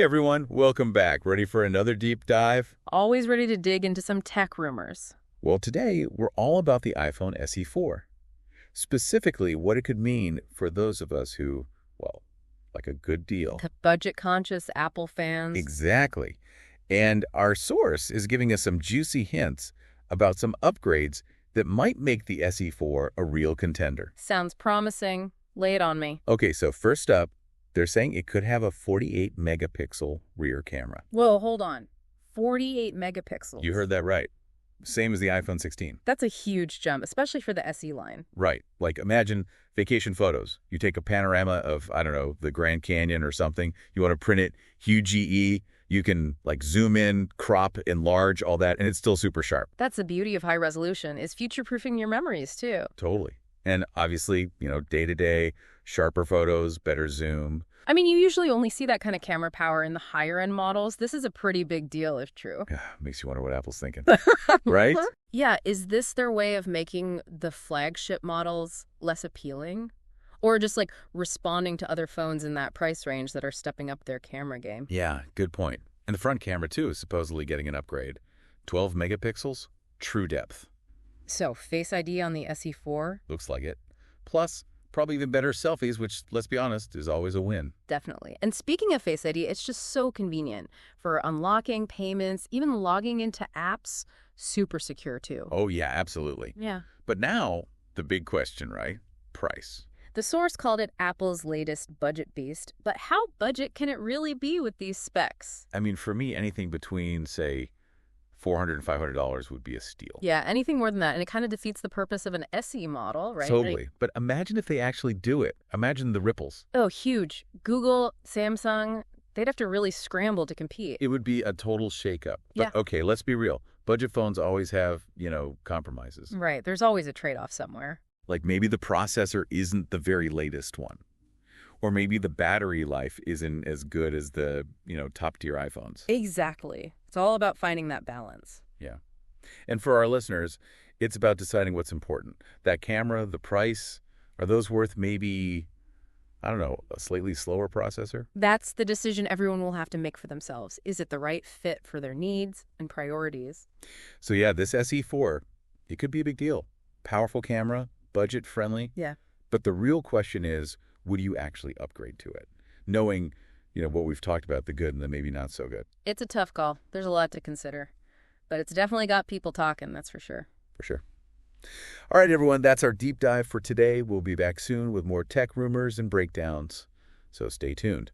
Hey everyone, welcome back. Ready for another deep dive? Always ready to dig into some tech rumors. Well, today we're all about the iPhone SE 4. Specifically, what it could mean for those of us who, well, like a good deal. The budget-conscious Apple fans. Exactly. And our source is giving us some juicy hints about some upgrades that might make the SE 4 a real contender. Sounds promising. Lay it on me. Okay, so first up, they're saying it could have a 48 megapixel rear camera. Whoa, hold on. 48 megapixels. You heard that right. Same as the iPhone 16. That's a huge jump, especially for the SE line. Right. Like imagine vacation photos. You take a panorama of, I don't know, the Grand Canyon or something. You want to print it, huge GE. You can like zoom in, crop, enlarge, all that, and it's still super sharp. That's the beauty of high resolution, is future-proofing your memories, too. Totally. And obviously, day-to-day, sharper photos, better zoom. I mean, you usually only see that kind of camera power in the higher-end models. This is a pretty big deal, if true. Makes you wonder what Apple's thinking. Right? Yeah, is this their way of making the flagship models less appealing? Or just like responding to other phones in that price range that are stepping up their camera game? Yeah, good point. And the front camera, too, is supposedly getting an upgrade. 12 megapixels, TrueDepth. So, Face ID on the SE4? Looks like it. Plus, probably even better selfies, which, let's be honest, is always a win. Definitely. And speaking of Face ID, it's just so convenient for unlocking payments, even logging into apps. Super secure, too. Oh, yeah, absolutely. Yeah. But now, the big question, right? Price. The source called it Apple's latest budget beast, but how budget can it really be with these specs? I mean, for me, anything between, say, $400 and $500 would be a steal. Yeah, anything more than that, and it kind of defeats the purpose of an SE model, right? Totally. But imagine if they actually do it. Imagine the ripples. Oh, huge. Google, Samsung, they'd have to really scramble to compete. It would be a total shakeup. Yeah. But okay, let's be real. Budget phones always have, compromises. Right, there's always a trade-off somewhere. Like maybe the processor isn't the very latest one. Or maybe the battery life isn't as good as the, top-tier iPhones. Exactly. It's all about finding that balance. Yeah. And for our listeners, it's about deciding what's important. That camera, the price, are those worth maybe, I don't know, a slightly slower processor? That's the decision everyone will have to make for themselves. Is it the right fit for their needs and priorities? So yeah, this SE4, it could be a big deal. Powerful camera, budget-friendly. Yeah. But the real question is, would you actually upgrade to it? Knowing, what we've talked about, the good and the maybe not so good. It's a tough call. There's a lot to consider. But it's definitely got people talking, that's for sure. For sure. All right, everyone, that's our deep dive for today. We'll be back soon with more tech rumors and breakdowns. So stay tuned.